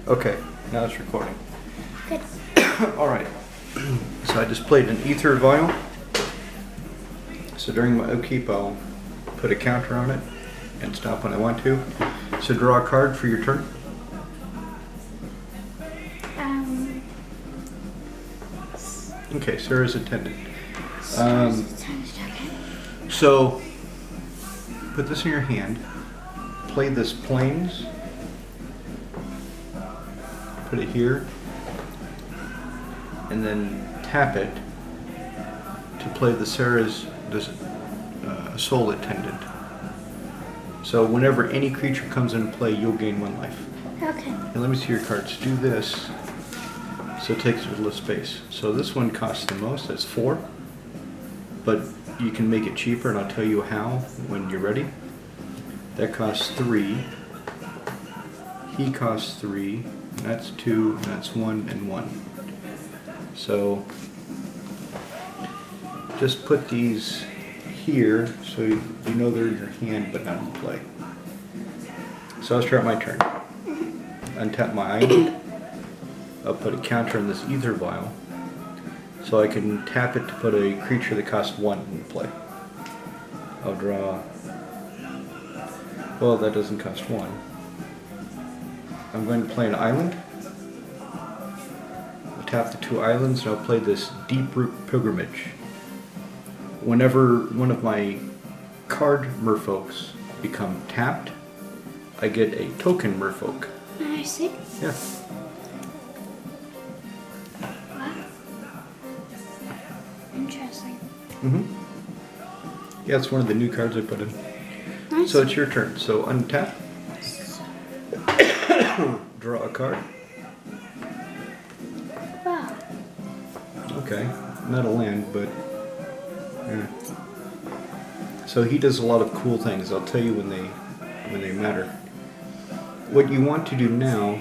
Okay, now it's recording. Good. Alright, so I just played an Aether Vial. So during my upkeep I'll put a counter on it and stop when I want to. So draw a card for your turn. Okay, Serra Ascendant. So put this in your hand. Play this Plains. Put it here. And then tap it to play the Serra's Soul Attendant. So whenever any creature comes into play, you'll gain 1 life. Okay. And let me see your cards. Do this. So it takes a little space. So this one costs the most. That's 4. But you can make it cheaper, and I'll tell you how when you're ready. That costs 3. He costs 3. And that's 2. And that's 1 and 1. So just put these here so you know they're in your hand but not in play. So I'll start my turn. Untap my island. I'll put a counter on this Aether Vial so I can tap it to put a creature that costs 1 in play. I'll draw. Well, that doesn't cost 1. I'm going to play an island. Tap the 2 islands and I'll play this Deeproot Pilgrimage. Whenever one of my card merfolks become tapped, I get a token merfolk. I see. Yeah. Wow. Interesting. Yeah, it's one of the new cards I put in. Nice. So it's your turn. So untap. Draw a card. Wow. Okay, not a land, but yeah. So he does a lot of cool things. I'll tell you when they matter. What you want to do now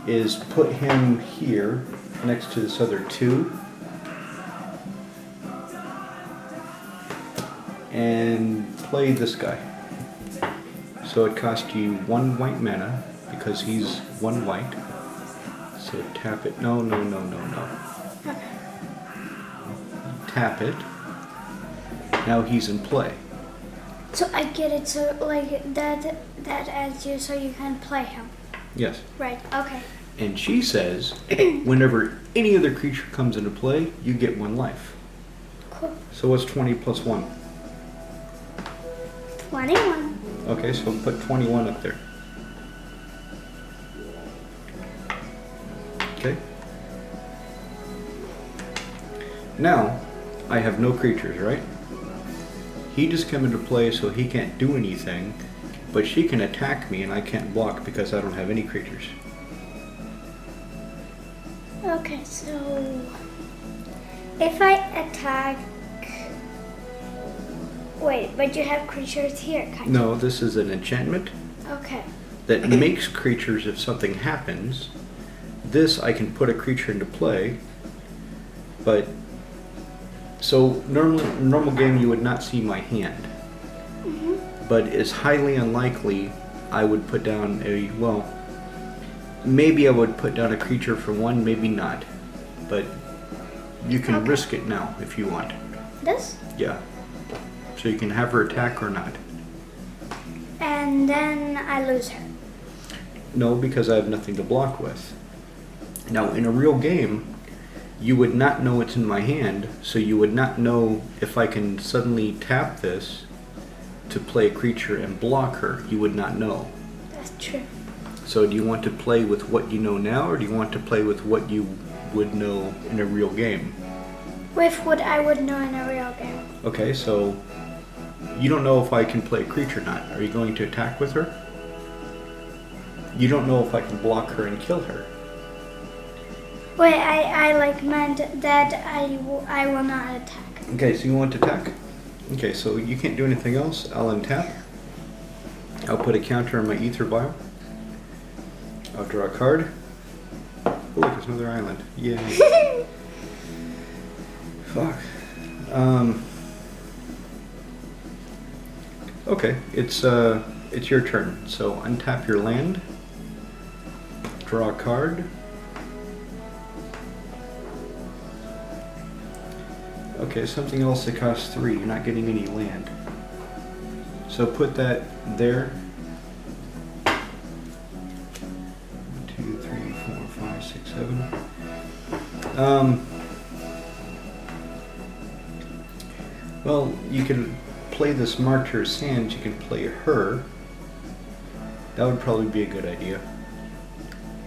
is put him here next to this other 2 and play this guy. So it costs you 1 white mana because he's 1 white. So tap it. No. Okay. Tap it. Now he's in play. So I get it. So like that adds you so you can play him. Yes. Right. Okay. And she says, whenever any other creature comes into play, you get 1 life. Cool. So what's 20 plus 1? 21. Okay, so put 21 up there. Okay. Now, I have no creatures, right? He just come into play so he can't do anything, but she can attack me and I can't block because I don't have any creatures. Okay, so if I attack, wait, but you have creatures here, kind of. No, this is an enchantment Okay. that makes creatures if something happens. This I can put a creature into play, but so normal game you would not see my hand, but it's highly unlikely I would put down a, well, maybe I would put down a creature for 1, maybe not, but you can risk it now if you want. This? Yeah. So you can have her attack or not. And then I lose her. No, because I have nothing to block with. Now, in a real game, you would not know it's in my hand, so you would not know if I can suddenly tap this to play a creature and block her. You would not know. That's true. So do you want to play with what you know now, or do you want to play with what you would know in a real game? With what I would know in a real game. Okay, so you don't know if I can play a creature or not. Are you going to attack with her? You don't know if I can block her and kill her. Wait, I like meant that I will not attack. Okay, so you want to attack? Okay, so you can't do anything else. I'll untap. I'll put a counter on my Aether Vial. I'll draw a card. Oh, look, there's another island. Yay. Fuck. Okay, it's your turn. So untap your land. Draw a card. Okay, something else that costs 3. You're not getting any land. So put that there. 1, 2, 3, 4, 5, 6, 7. Well, you can play this Martyr of Sands. You can play her. That would probably be a good idea.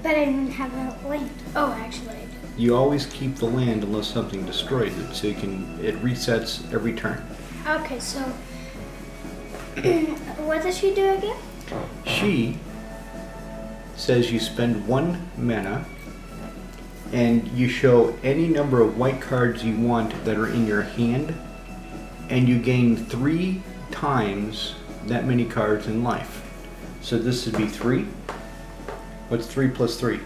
But I didn't have a land. Oh, actually I do. You always keep the land unless something destroys it, so it resets every turn. Okay, so what does she do again? She says you spend 1 mana and you show any number of white cards you want that are in your hand, and you gain 3 times that many cards in life. So this would be 3. What's 3 plus 3?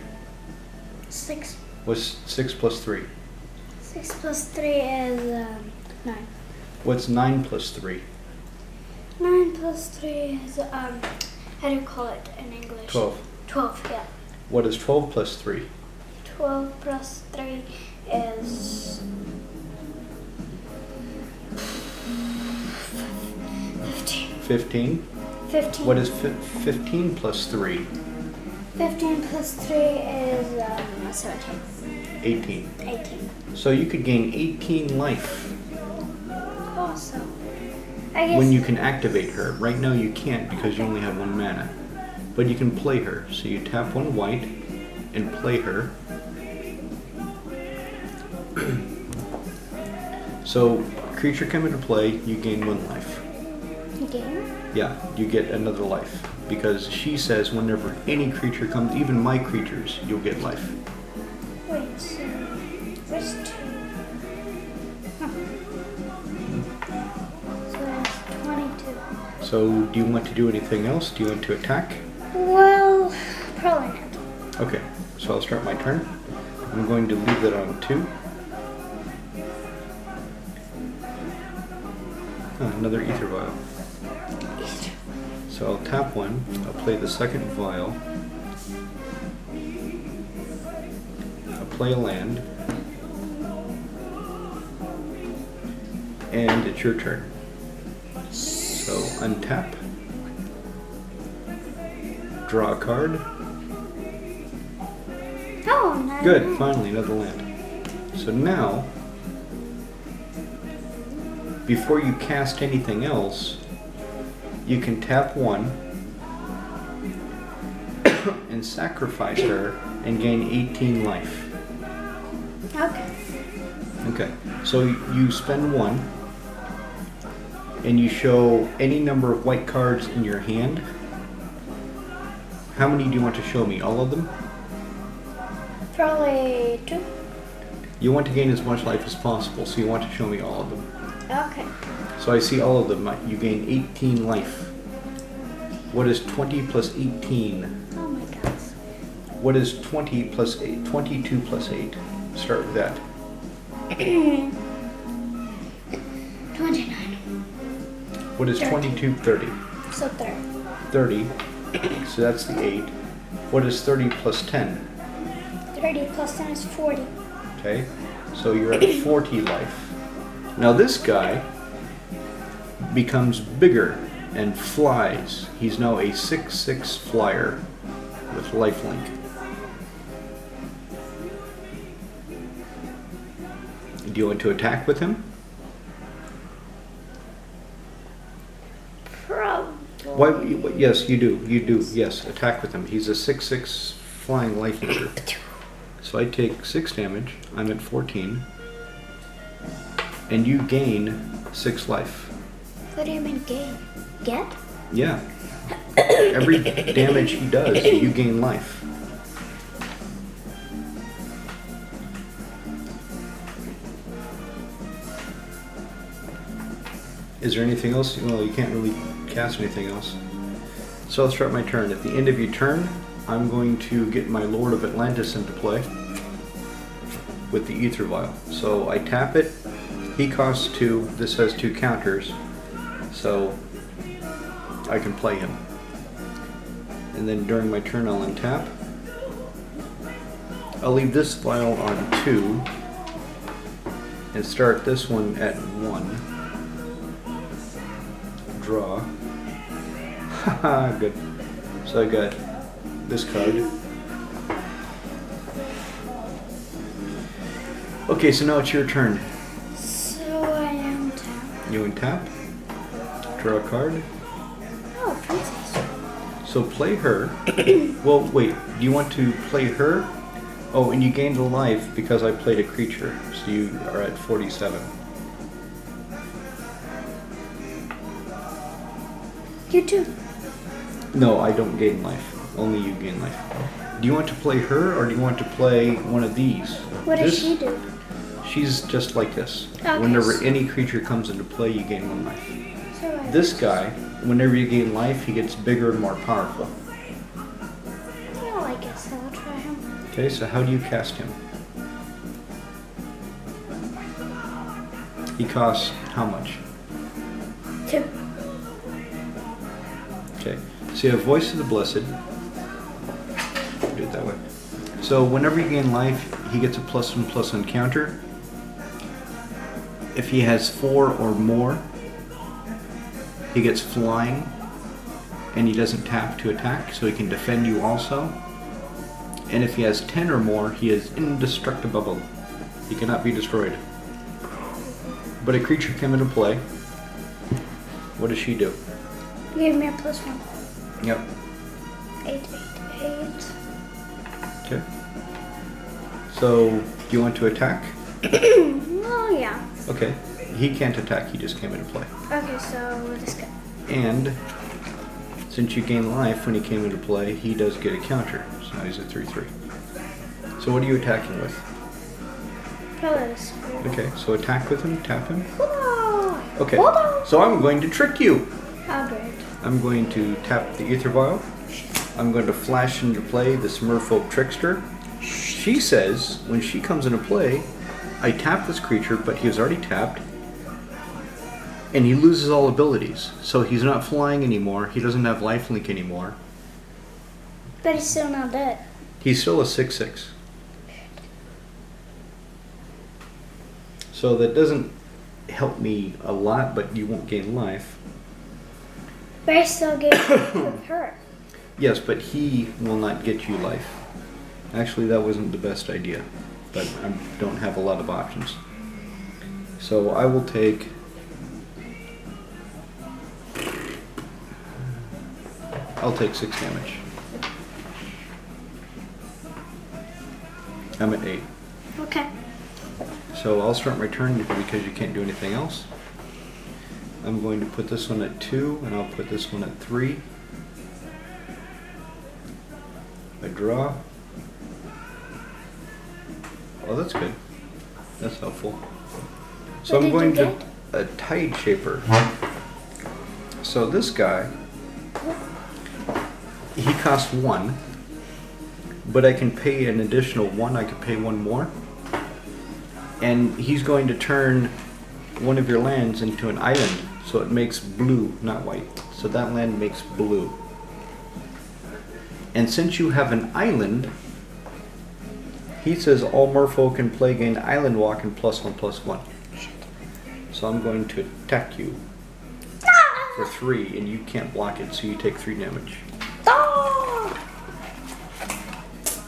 6. What's 6 plus 3? 6 plus 3 is 9. What's 9 plus 3? 9 plus 3 is, how do you call it in English? 12. 12, yeah. What is 12 plus 3? 12 plus 3 is 15. 15. 15. What is 15 plus 3? 15 plus 3 is 17. 18. 18. So you could gain 18 life Awesome. I guess when you can activate her. Right now you can't because you only have 1 mana. But you can play her. So you tap 1 white and play her. So creature come into play, you gain 1 life. game. Yeah, you get another life. Because she says whenever any creature comes, even my creatures, you'll get life. Wait, so there's 2. Huh. So that's 22. So do you want to do anything else? Do you want to attack? Well, probably not. Okay, so I'll start my turn. I'm going to leave that on 2. Another Aether Vial. So I'll tap 1, I'll play the second vial, I'll play a land, and it's your turn. So untap, draw a card. Oh, nice. Good, finally another land. So now, before you cast anything else, you can tap 1 and sacrifice her and gain 18 life. Okay. Okay, so you spend 1 and you show any number of white cards in your hand. How many do you want to show me? All of them? Probably 2. You want to gain as much life as possible, so you want to show me all of them. Okay. So I see all of them. You gain 18 life. What is 20 plus 18? Oh my gosh. What is 20 plus 8? 22 plus 8. Start with that. 29. What is 22? 30. So 30. 30. So that's the 8. What is 30 plus 10? 30 plus 10 is 40. Okay. So you're at 40 life. Now this guy becomes bigger and flies. He's now a 6/6 flyer with lifelink. Do you want to attack with him? Probably. Why? Yes, you do. You do. Yes, attack with him. He's a 6/6 flying lifelinger. So I take 6 damage. I'm at 14. And you gain 6 life. What do you mean gain? Get? Yeah. Every damage he does, you gain life. Is there anything else? Well, you can't really cast anything else. So I'll start my turn. At the end of your turn, I'm going to get my Lord of Atlantis into play with the Aether Vial. So I tap it. He costs 2. This has 2 counters. So I can play him. And then during my turn I'll untap. I'll leave this vial on 2 and start this one at 1. Draw. Haha, good. So I got this card. Okay, so now it's your turn. So I am tap. You untap. Draw a card. Oh, Française. So play her. Well, wait. Do you want to play her? Oh, and you gained a life because I played a creature. So you are at 47. You too. No, I don't gain life. Only you gain life. Do you want to play her or do you want to play one of these? What does she do? She's just like this. Okay. Whenever any creature comes into play, you gain 1 life. So This guy, whenever you gain life, he gets bigger and more powerful. Well, I guess I'll try him. Okay, so how do you cast him? He costs how much? 2. Okay, so you have Voice of the Blessed. Do it that way. So whenever you gain life, he gets a +1/+1 counter. If he has 4 or more, he gets flying, and he doesn't tap to attack, so he can defend you also. And if he has 10 or more, he is indestructible. He cannot be destroyed. But a creature came into play. What does she do? Give me a +1. Yep. 8, 8, 8. Okay. So, do you want to attack? Oh, yeah. Okay. He can't attack, he just came into play. Okay, so this guy. And since you gain life when he came into play, he does get a counter. So now he's at 3/3. So what are you attacking with? Probably this. Okay, so attack with him, tap him. Whoa! Okay, Whoa! so I'm going to trick you. How great. I'm going to tap the Aether Vial. I'm going to flash into play this Merfolk Trickster. She says, when she comes into play, I tap this creature, but he was already tapped. And he loses all abilities. So he's not flying anymore. He doesn't have lifelink anymore. But he's still not dead. He's still a 6/6. So that doesn't help me a lot, but you won't gain life. But I still get with her. Yes, but he will not get you life. Actually, that wasn't the best idea, but I don't have a lot of options. So I will take... I'll take 6 damage. I'm at 8. Okay. So I'll start my turn because you can't do anything else. I'm going to put this one at 2, and I'll put this one at 3. I draw. Oh, that's good. That's helpful. So What I'm did going you to a Tide Shaper. So this guy, he costs 1, but I can pay an additional 1. I can pay 1 more. And he's going to turn one of your lands into an island, so it makes blue, not white. So that land makes blue. And since you have an island, he says all merfolk can play gain island walk and +1/+1. So I'm going to attack you for 3, and you can't block it, so you take 3 damage.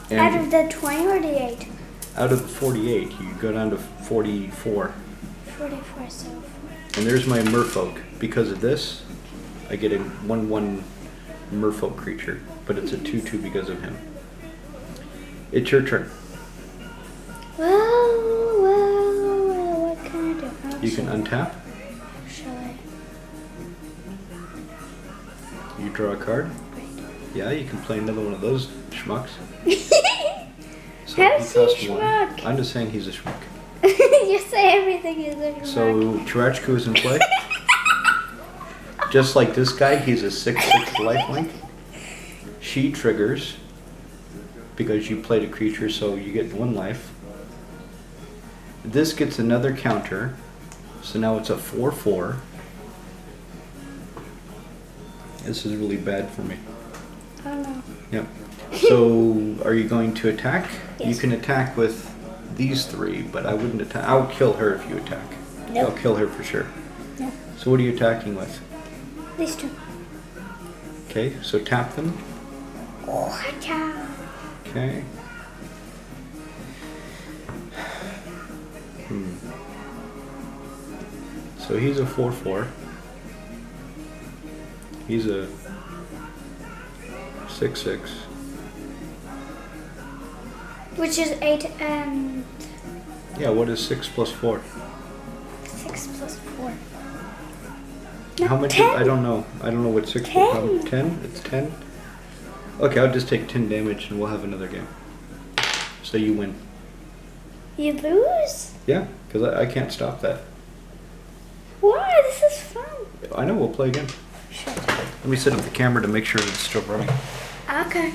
And Out of the 20 or the 8? out of 48, you go down to 44. 44, so 4. And there's my merfolk. Because of this, I get a 1/1 merfolk creature, but it's a 2/2 because of him. It's your turn. Well, what can I do? You can untap. Shall I? You draw a card. Great. Yeah, you can play another one of those schmucks. So How's he costs he 1. schmuck? I'm just saying he's a schmuck. You say everything is a So Chirachku is in play. Just like this guy, he's a 6/6 lifelink. She triggers because you played a creature, so you get 1 life. This gets another counter, so now it's a 4/4. This is really bad for me. Oh no. Yep. So, are you going to attack? Yes. You can attack with these 3, but I wouldn't attack. I'll kill her if you attack. Nope. I'll kill her for sure. No. So what are you attacking with? These 2. Okay, so tap them. Oh, cow. Okay. So he's a 4/4. He's a 6/6. Which is 8 and... Yeah, what is 6 plus 4? 6 plus 4. How much? 10. I don't know. I don't know what 6 plus 10? It's 10? Okay, I'll just take 10 damage and we'll have another game. So you win. You lose? Yeah, because I can't stop that. Why? This is fun. I know, we'll play again. Shit. Let me set up the camera to make sure it's still running. Okay.